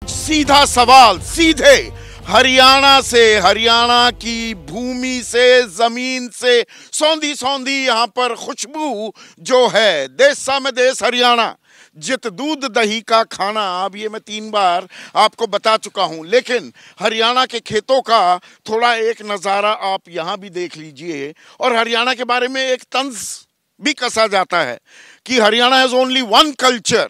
सीधा सवाल, सीधे हरियाणा से, हरियाणा की भूमि से, जमीन से सौंधी सौंधी यहाँ पर खुशबू जो है, देसा में देश हरियाणा, जित दूध दही का खाना। अब ये मैं 3 बार आपको बता चुका हूं, लेकिन हरियाणा के खेतों का थोड़ा एक नज़ारा आप यहाँ भी देख लीजिए। और हरियाणा के बारे में एक तंज भी कसा जाता है कि Haryana has only one culture,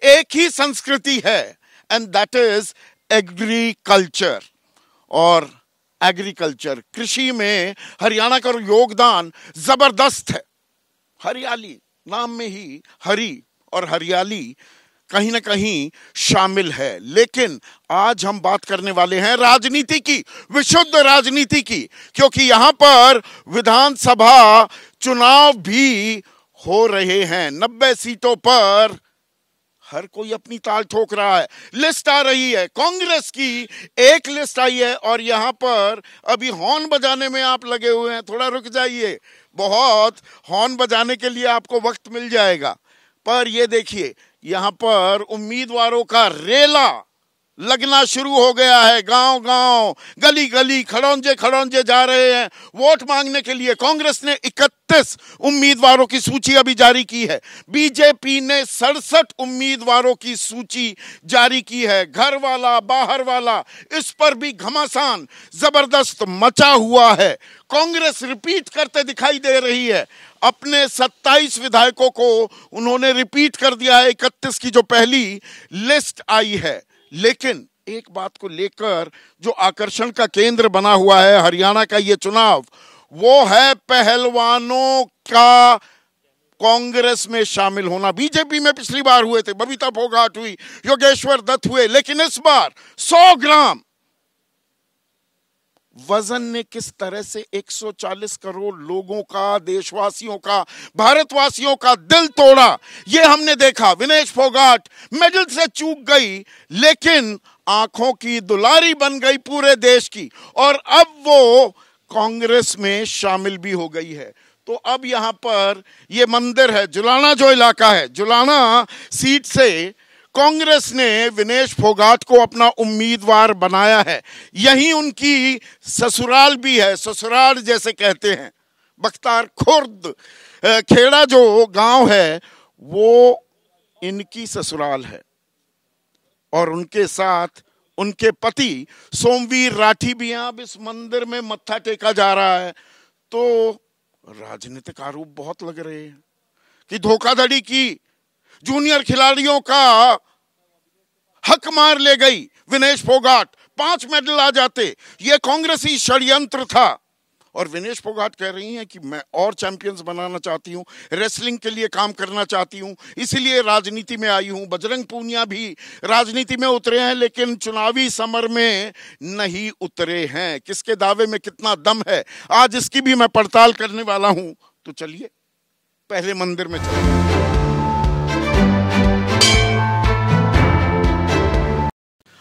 एक ही संस्कृति है, एंड दैट इज एग्रीकल्चर। और एग्रीकल्चर, कृषि में हरियाणा का योगदान जबरदस्त है। हरियाली, नाम में ही हरी और हरियाली कहीं ना कहीं शामिल है। लेकिन आज हम बात करने वाले हैं राजनीति की, विशुद्ध राजनीति की, क्योंकि यहां पर विधानसभा चुनाव भी हो रहे हैं। 90 सीटों पर हर कोई अपनी ताल ठोक रहा है। लिस्ट आ रही है, कांग्रेस की एक लिस्ट आई है, और यहां पर अभी हॉर्न बजाने में आप लगे हुए हैं। थोड़ा रुक जाइए, बहुत हॉर्न बजाने के लिए आपको वक्त मिल जाएगा। पर ये देखिए, यहां पर उम्मीदवारों का रेला लगना शुरू हो गया है। गांव गांव, गली गली, खड़ौंजे खड़ौंजे जा रहे हैं वोट मांगने के लिए। कांग्रेस ने 31 उम्मीदवारों की सूची अभी जारी की है। बीजेपी ने 67 उम्मीदवारों की सूची जारी की है। घर वाला बाहर वाला, इस पर भी घमासान जबरदस्त मचा हुआ है। कांग्रेस रिपीट करते दिखाई दे रही है। अपने 27 विधायकों को उन्होंने रिपीट कर दिया है 31 की जो पहली लिस्ट आई है। लेकिन एक बात को लेकर जो आकर्षण का केंद्र बना हुआ है हरियाणा का ये चुनाव, वो है पहलवानों का कांग्रेस में शामिल होना। बीजेपी में पिछली बार हुए थे, बबीता फोगाट हुई, योगेश्वर दत्त हुए, लेकिन इस बार 100 ग्राम वजन ने किस तरह से 140 करोड़ लोगों का, देशवासियों का, भारतवासियों का दिल तोड़ा, ये हमने देखा। विनेश फोगाट मेडल से चूक गई, लेकिन आंखों की दुलारी बन गई पूरे देश की, और अब वो कांग्रेस में शामिल भी हो गई है। तो अब यहां पर ये मंदिर है, जुलाना जो इलाका है, जुलाना सीट से कांग्रेस ने विनेश फोगाट को अपना उम्मीदवार बनाया है। यहीं उनकी ससुराल भी है, ससुराल जैसे कहते हैं। बख्तार खुर्द खेड़ा जो गांव है, वो इनकी ससुराल है, और उनके साथ उनके पति सोमवीर राठी भी हैं। अब इस मंदिर में मत्था टेका जा रहा है, तो राजनीतिक आरोप बहुत लग रहे हैं कि धोखाधड़ी की, जूनियर खिलाड़ियों का हक मार ले गई विनेश फोगाट। 5 मेडल आ जाते, यह कांग्रेसी षड्यंत्र था। और विनेश फोगाट कह रही हैं कि मैं और चैंपियंस बनाना चाहती हूं, रेसलिंग के लिए काम करना चाहती हूं, इसीलिए राजनीति में आई हूं। बजरंग पूनिया भी राजनीति में उतरे हैं, लेकिन चुनावी समर में नहीं उतरे हैं। किसके दावे में कितना दम है, आज इसकी भी मैं पड़ताल करने वाला हूं। तो चलिए पहले मंदिर में चलिए।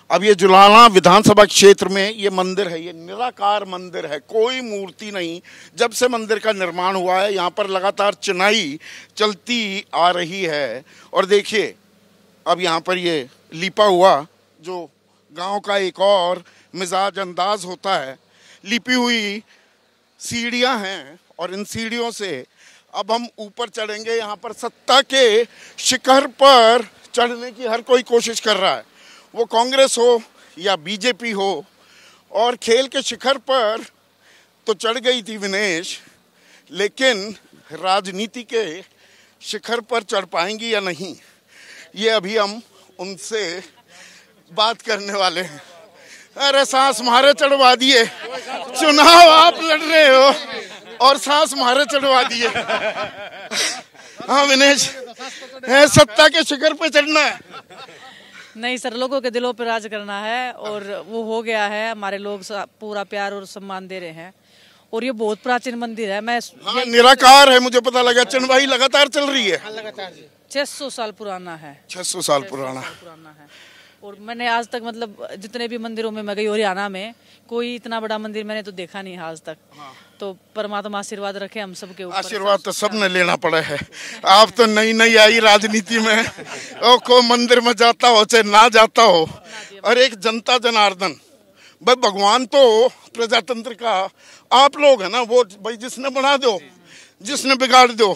अब ये जुलाना विधानसभा क्षेत्र में ये मंदिर है, ये निराकार मंदिर है, कोई मूर्ति नहीं। जब से मंदिर का निर्माण हुआ है, यहाँ पर लगातार चिनाई चलती आ रही है। और देखिए, अब यहाँ पर ये लिपा हुआ, जो गांव का एक और मिजाज अंदाज होता है, लिपी हुई सीढ़ियाँ हैं, और इन सीढ़ियों से अब हम ऊपर चढ़ेंगे। यहाँ पर सत्ता के शिखर पर चढ़ने की हर कोई कोशिश कर रहा है, वो कांग्रेस हो या बीजेपी हो। और खेल के शिखर पर तो चढ़ गई थी विनेश, लेकिन राजनीति के शिखर पर चढ़ पाएंगी या नहीं, ये अभी हम उनसे बात करने वाले हैं। अरे सांस मारे चढ़वा दिए, चुनाव आप लड़ रहे हो और सांस मारे चढ़वा दिए। हाँ विनेश, है सत्ता के शिखर पे चढ़ना है? नहीं सर, लोगों के दिलों पर राज करना है, और वो हो गया है। हमारे लोग पूरा प्यार और सम्मान दे रहे हैं, और ये बहुत प्राचीन मंदिर है। मैं निराकार है, मुझे पता लगा। चुनवाई लगातार चल रही है, 600 साल पुराना है। 600 साल पुराना है। और मैंने आज तक, मतलब जितने भी मंदिरों में मैं गई हरियाणा में, कोई इतना बड़ा मंदिर मैंने तो देखा नहीं आज तक। तो परमात्मा आशीर्वाद रखे हम सबके ऊपर। आशीर्वाद तो सबने लेना पड़ा है। आप तो नई नई आई राजनीति में, ओ को मंदिर में जाता हो चाहे ना जाता हो, और एक जनता जनार्दन। भाई भगवान तो प्रजातंत्र का आप लोग है ना, वोट भाई जिसने बना दो, जिसने बिगाड़ दो,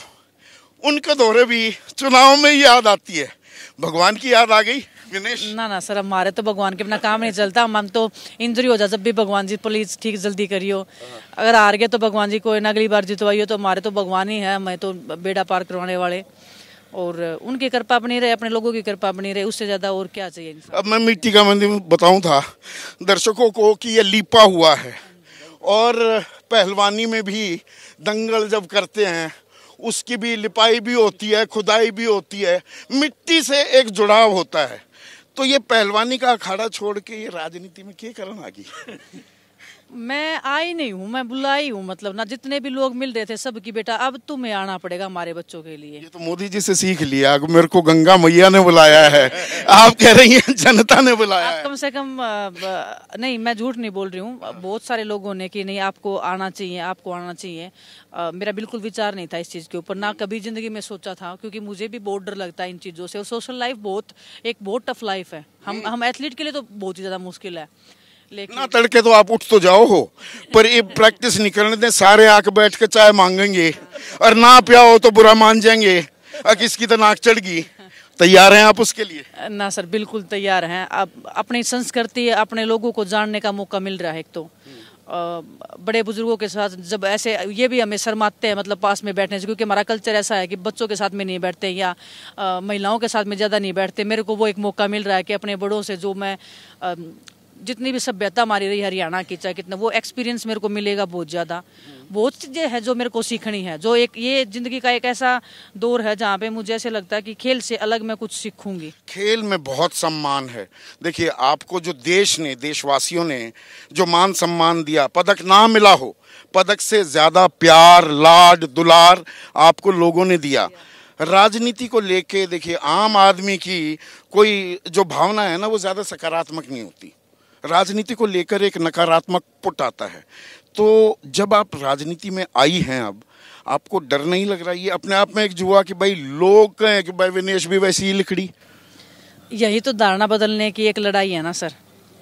उनके दौरे भी चुनाव में ही याद आती है। भगवान की याद आ गई विनेश? ना सर, हमारे तो भगवान के बिना काम नहीं चलता। हम तो इंजरी हो जाए जब भी भगवान जी प्लीज ठीक जल्दी करियो। अगर हार गए तो भगवान जी को अगली बार जितवाइयो, तो हमारे तो भगवान ही है। मैं तो बेड़ा पार करवाने वाले, और उनकी कृपा बनी रहे, अपने लोगों की कृपा बनी रहे, उससे ज्यादा और क्या चाहिए। अब मैं मिट्टी का मंदिर बताऊं था दर्शकों को कि ये लीपा हुआ है, और पहलवानी में भी दंगल जब करते हैं उसकी भी लिपाई भी होती है, खुदाई भी होती है, मिट्टी से एक जुड़ाव होता है। तो ये पहलवानी का अखाड़ा छोड़ के ये राजनीति में क्या करना आगे? मैं आई नहीं हूँ, मैं बुलाई हूँ। मतलब ना, जितने भी लोग मिल रहे थे सबकी बेटा अब तुम्हें आना पड़ेगा हमारे बच्चों के लिए। ये तो मोदी जी से सीख लिया, मेरे को गंगा मैया ने बुलाया है, आप कह रही हैं जनता ने बुलाया है। कम से कम नहीं, मैं झूठ नहीं बोल रही हूँ। बहुत सारे लोगों ने कि नहीं आपको आना चाहिए, आपको आना चाहिए। मेरा बिल्कुल विचार नहीं था इस चीज़ के ऊपर, ना कभी जिंदगी में सोचा था, क्योंकि मुझे भी बहुत डर लगता है इन चीज़ों से। और सोशल लाइफ बहुत टफ लाइफ है। हम एथलीट के लिए तो बहुत ही ज़्यादा मुश्किल है। लेकिन ना तड़के तो आप उठ तो जाओ हो, पर ये प्रैक्टिस नहीं करने दें। सारे आके बैठ के चाय मांगेंगे और ना पिया हो तो बुरा मान जाएंगे, किसकी तो नाक चढ़ गई। तैयार हैं आप उसके लिए? ना सर, बिल्कुल तैयार हैं। अब अपनी संस्कृति, अपने लोगों को जानने का मौका मिल रहा है। एक तो बड़े बुजुर्गों के साथ जब ऐसे, ये भी हमें शर्माते हैं मतलब पास में बैठने से, क्योंकि हमारा कल्चर ऐसा है कि बच्चों के साथ में नहीं बैठते या महिलाओं के साथ में ज़्यादा नहीं बैठते। मेरे को वो एक मौका मिल रहा है कि अपने बड़ों से जो मैं जितनी भी सभ्यता हमारी रही हरियाणा की, चाहे कितना, वो एक्सपीरियंस मेरे को मिलेगा बहुत ज़्यादा। बहुत चीज़ें हैं जो मेरे को सीखनी है। जो एक ये जिंदगी का एक ऐसा दौर है जहाँ पे मुझे ऐसे लगता है कि खेल से अलग मैं कुछ सीखूंगी। खेल में बहुत सम्मान है। देखिए आपको जो देश ने, देशवासियों ने जो मान सम्मान दिया, पदक ना मिला हो, पदक से ज्यादा प्यार, लाड, दुलार आपको लोगों ने दिया। राजनीति को लेके देखिए आम आदमी की कोई जो भावना है ना, वो ज्यादा सकारात्मक नहीं होती। राजनीति को लेकर एक नकारात्मक पुट आता है। तो जब आप राजनीति में आई हैं, अब आपको डर नहीं लग रहा? ये अपने आप में एक जुआ कि भाई लोग कहें कि भाई विनेश भी वैसी ही लिखड़ी। यही तो धारणा बदलने की एक लड़ाई है ना सर,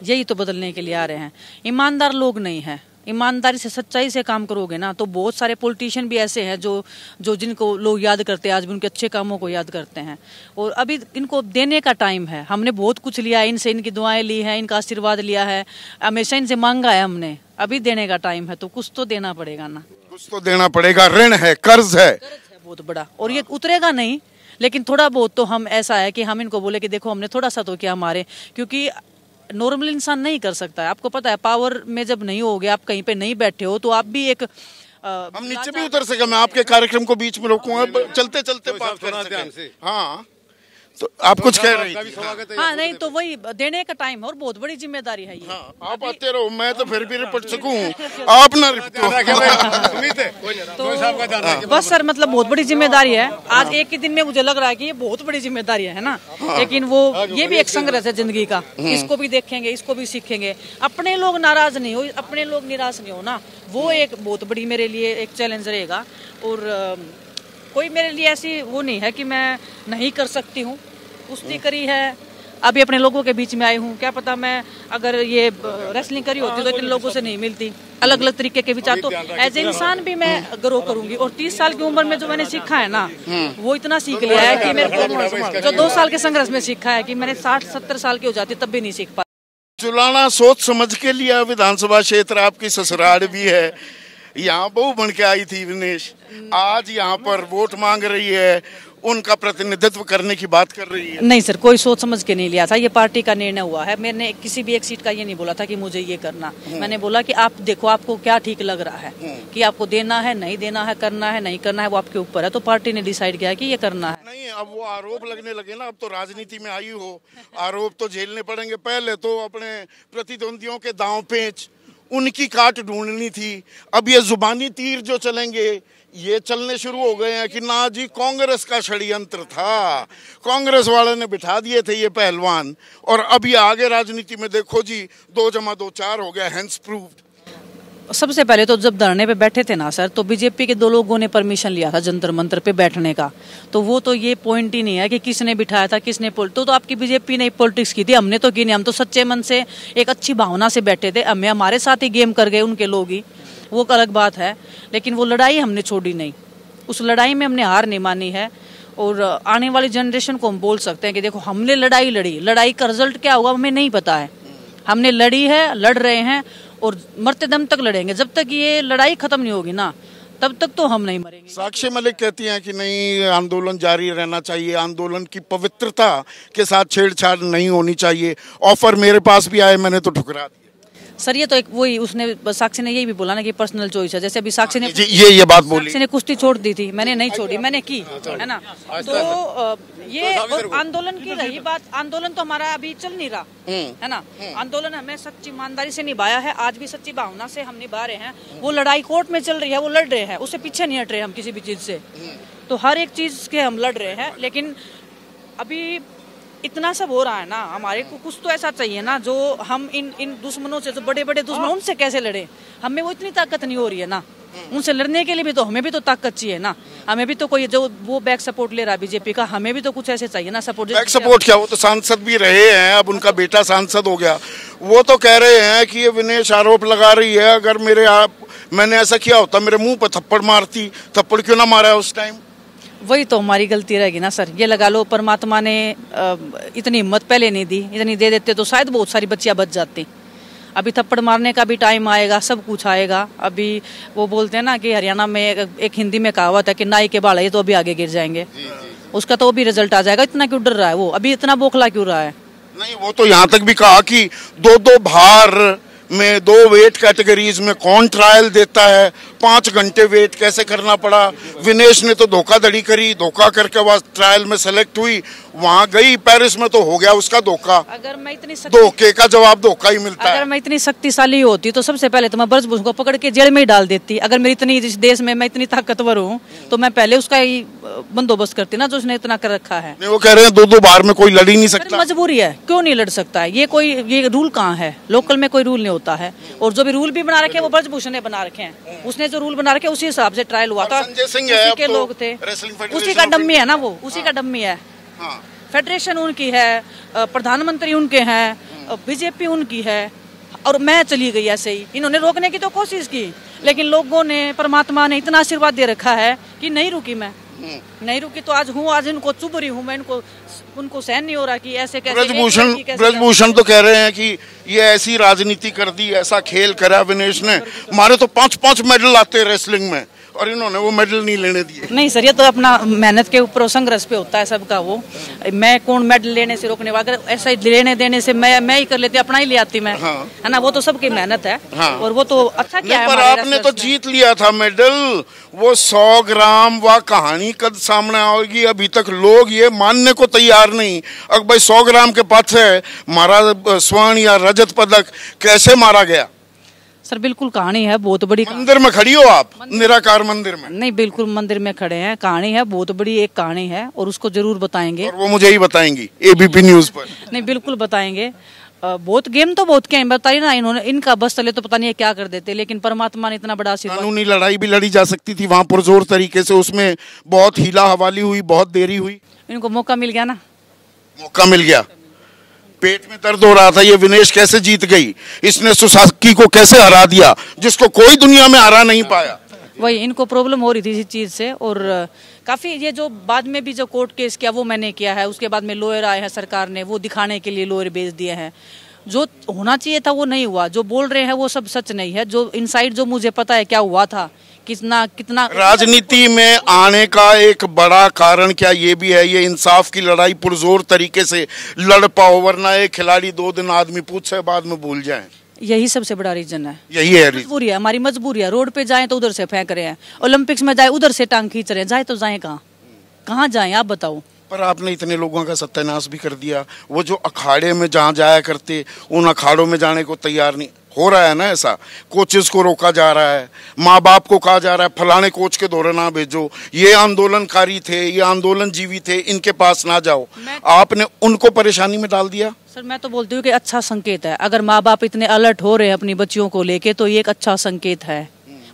यही तो बदलने के लिए आ रहे हैं। ईमानदार लोग नहीं है, ईमानदारी से, सच्चाई से काम करोगे ना, तो बहुत सारे पॉलिटिशियन भी ऐसे हैं जो जिनको लोग याद करते हैं, आज भी उनके अच्छे कामों को याद करते हैं। और अभी इनको देने का टाइम है। हमने बहुत कुछ लिया है इनसे, इनकी दुआएं ली हैं, इनका आशीर्वाद लिया है, हमेशा इनसे मांगा है हमने। अभी देने का टाइम है, तो कुछ तो देना पड़ेगा ना। कुछ तो देना पड़ेगा। ऋण है, कर्ज है बहुत बड़ा, और ये उतरेगा नहीं, लेकिन थोड़ा बहुत तो हम, ऐसा है कि हम इनको बोले कि देखो हमने थोड़ा सा तो किया हमारे, क्योंकि नॉर्मल इंसान नहीं कर सकता है। आपको पता है, पावर में जब नहीं होगे, आप कहीं पे नहीं बैठे हो, तो आप भी एक हम नीचे भी उतर सके। मैं आपके कार्यक्रम को बीच में रोकूंगा, चलते चलते बात कर सके। हाँ, तो आप कुछ कह रही थी? हाँ नहीं, तो वही देने का टाइम है, और बहुत बड़ी जिम्मेदारी है ये। हाँ, आप आते रहो, मैं तो फिर भी रिपट सकूं, आप ना रिपटो। तो बस सर, मतलब बहुत बड़ी जिम्मेदारी है। आज एक ही दिन में मुझे लग रहा है कि ये बहुत बड़ी जिम्मेदारी है ना। लेकिन वो ये भी एक संघर्ष है जिंदगी का, इसको भी देखेंगे, इसको भी सीखेंगे। अपने लोग नाराज नहीं हो, अपने लोग निराश नहीं हो ना, वो एक बहुत बड़ी मेरे लिए एक चैलेंज रहेगा। और कोई मेरे लिए ऐसी वो नहीं है कि मैं नहीं कर सकती हूँ, कुश्ती करी है, अभी अपने लोगों के बीच में आई हूँ। क्या पता मैं अगर ये रेसलिंग करी होती तो इतने लोगों से नहीं मिलती। अलग अलग तरीके के विचार, तो एज ए इंसान भी मैं ग्रो करूंगी। और 30 साल की उम्र में जो मैंने सीखा है ना, वो इतना सीख लिया है कि मेरे को, जो 2 साल के संघर्ष में सीखा है कि मैंने 60-70 साल की हो जाती तब भी नहीं सीख पा। चुलाना सोच समझ के लिया। विधानसभा क्षेत्र आपकी ससुराल भी है, यहाँ बहू बन के आई थी विनेश, आज यहाँ पर वोट मांग रही है, उनका प्रतिनिधित्व करने की बात कर रही है। नहीं सर, कोई सोच समझ के नहीं लिया था, ये पार्टी का निर्णय हुआ है। मैंने किसी भी एक सीट का ये नहीं बोला था कि मुझे ये करना। मैंने बोला कि आप देखो आपको क्या ठीक लग रहा है, कि आपको देना है, नहीं देना है, करना है, नहीं करना है, वो आपके ऊपर है। तो पार्टी ने डिसाइड किया कि ये करना है। नहीं, अब वो आरोप लगने लगे ना, अब तो राजनीति में आई हो, आरोप तो झेलने पड़ेंगे। पहले तो अपने प्रतिद्वंदियों के दांव पेच, उनकी काट ढूंढनी थी। अब ये जुबानी तीर जो चलेंगे, ये चलने शुरू हो गए हैं कि ना जी कांग्रेस का षड्यंत्र था, कांग्रेस वाले ने बिठा दिए थे ये पहलवान। और अब ये आगे राजनीति में देखो जी, 2 + 2 = 4 हो गया, हेंस प्रूव्ड। सबसे पहले तो जब धरने पे बैठे थे ना सर, तो बीजेपी के 2 लोगों ने परमिशन लिया था जंतर मंतर पे बैठने का। तो वो तो ये पॉइंट ही नहीं है कि किसने बिठाया था, किसने तो आपकी बीजेपी ने पॉलिटिक्स की थी, हमने तो की नहीं। हम तो सच्चे मन से एक अच्छी भावना से बैठे थे। हमें हमारे साथ ही गेम कर गए उनके लोग ही, वो अलग बात है। लेकिन वो लड़ाई हमने छोड़ी नहीं, उस लड़ाई में हमने हार नहीं मानी है। और आने वाली जनरेशन को हम बोल सकते हैं कि देखो, हमने लड़ाई लड़ी, लड़ाई का रिजल्ट क्या होगा हमें नहीं पता है। हमने लड़ी है, लड़ रहे हैं और मरते दम तक लड़ेंगे। जब तक ये लड़ाई खत्म नहीं होगी ना, तब तक तो हम नहीं मरेंगे। साक्षी मलिक कहती हैं कि नहीं, आंदोलन जारी रहना चाहिए, आंदोलन की पवित्रता के साथ छेड़छाड़ नहीं होनी चाहिए। ऑफर मेरे पास भी आए, मैंने तो ठुकरा दिया। सर ये तो एक वही, उसने साक्षी ने यही भी बोला ना कि पर्सनल चॉइस है। जैसे अभी साक्षी ने ये बात बोली, साक्षी ने कुश्ती छोड़ दी थी, मैंने नहीं छोड़ी, मैंने की, है ना। तो ये आंदोलन की रही बात, आंदोलन तो हमारा अभी चल नहीं रहा है ना। आंदोलन हमें सच्ची ईमानदारी से निभाया है, आज भी सच्ची भावना से हम निभा रहे हैं। वो लड़ाई कोर्ट में चल रही है, वो लड़ रहे हैं, उससे पीछे नहीं हट रहे हम किसी भी चीज से। तो हर एक चीज के हम लड़ रहे हैं। लेकिन अभी इतना सब हो रहा है ना, हमारे को कुछ तो ऐसा चाहिए ना जो हम इन दुश्मनों से, जो बड़े बड़े दुश्मन, उनसे कैसे लड़े। हमें वो इतनी ताकत नहीं हो रही है ना, उनसे लड़ने के लिए भी तो हमें भी तो ताकत चाहिए ना। हमें भी तो कोई जो वो बैक सपोर्ट ले रहा है बीजेपी का, हमें भी तो कुछ ऐसे चाहिए ना सपोर्ट। बैक सपोर्ट क्या, वो तो सांसद भी रहे हैं, अब उनका बेटा सांसद हो गया। वो तो कह रहे हैं कि ये विनेश आरोप लगा रही है, अगर मैंने ऐसा किया होता, मेरे मुंह पर थप्पड़ मारती, थप्पड़ क्यों ना मारा उस टाइम। वही तो हमारी गलती रहेगी ना सर। ये लगा लो परमात्मा ने इतनी हिम्मत पहले नहीं दी, इतनी दे देते तो शायद बहुत सारी बच्चियां बच जाती। अभी थप्पड़ मारने का भी टाइम आएगा, सब कुछ आएगा। अभी वो बोलते हैं ना कि हरियाणा में एक हिंदी में कहावत है कि नाई के बाल है तो अभी आगे गिर जाएंगे। उसका तो भी रिजल्ट आ जाएगा। इतना क्यों डर रहा है वो, अभी इतना बौखला क्यों रहा है। नहीं, वो तो यहाँ तक भी कहा कि 2-2 भार में 2 वेट कैटेगरीज में कौन ट्रायल देता है, 5 घंटे वेट कैसे करना पड़ा। विनेश ने तो धोखाधड़ी करी, धोखा करके वह ट्रायल में सेलेक्ट हुई, वहां गई पेरिस में तो हो गया उसका धोखा। अगर मैं इतनी धोखे का जवाब धोखा ही मिलता है। अगर मैं इतनी शक्तिशाली होती तो सबसे पहले तो मैं ब्रजभूषण को पकड़ के जेल में ही डाल देती। अगर मेरी इतनी, इस देश में मैं इतनी ताकतवर हूँ तो मैं पहले उसका ही बंदोबस्त करती ना, जो उसने इतना कर रखा है। नहीं, वो कह रहे हैं 2-2 बार में कोई लड़ ही नहीं सकता। मजबूरी है, क्यों नहीं लड़ सकता है। ये रूल कहाँ है, लोकल में कोई रूल नहीं होता है। और जो भी रूल भी बना रखे हैं वो ब्रजभूषण ने बना रखे हैं। उसने जो रूल बना रखे उसी हिसाब से ट्रायल हुआ था, उसी के लोग थे, उसी का डम्मी है ना वो, उसी का डम्मी है। फेडरेशन उनकी है, प्रधानमंत्री उनके हैं, बीजेपी उनकी है, और मैं चली गई ऐसे ही। इन्होंने रोकने की तो कोशिश की, लेकिन लोगों ने, परमात्मा ने इतना आशीर्वाद दे रखा है कि नहीं रुकी। मैं नहीं रुकी तो आज हूँ, आज इनको चुभ रही हूँ मैं। उनको सहन नहीं हो रहा कि ऐसे कैसे। ब्रजभूषण तो कह रहे हैं कि ये ऐसी राजनीति कर दी, ऐसा खेल करा विनेश ने। हमारे तो 5-5 मेडल आते रेसलिंग में और इन्होंने वो मेडल नहीं लेने दिए। नहीं सर, ये तो अपना मेहनत के ऊपर संघर्ष पे होता है सबका। वो मैं कौन मेडल लेने से रोकने वाला, अगर ऐसा लेने देने से मैं ही कर लेती, अपना ही ले आती मैं, है ना। वो तो सबकी मेहनत है। और वो तो अच्छा क्या है, पर आपने तो जीत लिया था मेडल। वो 100 ग्राम वह कहानी कद सामने आएगी, अभी तक लोग ये मानने को तैयार नहीं। अगर भाई 100 ग्राम के पाछे मारा स्वर्ण या रजत पदक कैसे मारा गया। सर बिल्कुल कहानी है बहुत बड़ी। मंदिर में खड़ी हो आप, निराकार मंदिर में? नहीं, बिल्कुल मंदिर में खड़े हैं। कहानी है बहुत बड़ी, एक कहानी है और उसको जरूर बताएंगे। और वो मुझे ही बताएंगी एबीपी न्यूज पर। नहीं, बिल्कुल बताएंगे। बहुत गेम तो बहुत क्या बताइए ना इन्होंने। इनका बस चले तो पता नहीं क्या कर देते, लेकिन परमात्मा ने इतना बड़ा आशीर्वाद। कानूनी लड़ाई भी लड़ी जा सकती थी वहाँ पुरजोर तरीके से, उसमें बहुत हीला हवाली हुई, बहुत देरी हुई। इनको मौका मिल गया ना, मौका मिल गया। पेट में दर्द हो रहा था, ये विनेश कैसे जीत गई, इसने सुसाकी को कैसे हरा दिया, जिसको कोई दुनिया में हरा नहीं पाया। वही इनको प्रॉब्लम हो रही थी इस चीज से। और काफी ये जो बाद में भी जो कोर्ट केस किया वो मैंने किया है। उसके बाद में लॉयर आए हैं, सरकार ने वो दिखाने के लिए लॉयर भेज दिए हैं। जो होना चाहिए था वो नहीं हुआ, जो बोल रहे हैं वो सब सच नहीं है। जो इनसाइड जो मुझे पता है क्या हुआ था, कितना राजनीति में आने का एक बड़ा कारण क्या ये भी है, ये इंसाफ की लड़ाई पुरजोर तरीके से लड़ पाओ, वरना एक खिलाड़ी 2 दिन आदमी पूछे बाद में भूल जाए। यही सबसे बड़ा रीजन है। यही है मजबूरी है, हमारी मजबूरी है। रोड पे जाए तो उधर से फेंक रहे हैं, ओलंपिक्स में जाए उधर से टांग खींच रहे हैं। जाए तो जाए कहाँ जाए आप बताओ। पर आपने इतने लोगों का सत्यानाश भी कर दिया। वो जो अखाड़े में जहाँ जाया करते, उन अखाड़ों में जाने को तैयार नहीं। हो रहा है ना ऐसा, कोचेस को रोका जा रहा है, माँ बाप को कहा जा रहा है फलाने कोच के दौरे ना भेजो, ये आंदोलनकारी थे, ये आंदोलन जीवी थे, इनके पास ना जाओ। आपने उनको परेशानी में डाल दिया। सर मैं तो बोलती हूँ कि अच्छा संकेत है, अगर माँ बाप इतने अलर्ट हो रहे हैं अपनी बच्चियों को लेके तो ये एक अच्छा संकेत है।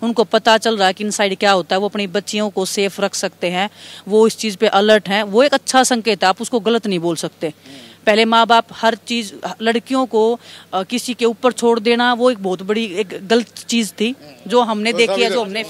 उनको पता चल रहा है कि इनसाइड क्या होता है, वो अपनी बच्चियों को सेफ रख सकते हैं, वो इस चीज पे अलर्ट हैं, वो एक अच्छा संकेत है। आप उसको गलत नहीं बोल सकते। पहले माँ बाप हर चीज लड़कियों को किसी के ऊपर छोड़ देना वो एक बहुत बड़ी एक गलत चीज थी जो हमने देखी है, जो हमने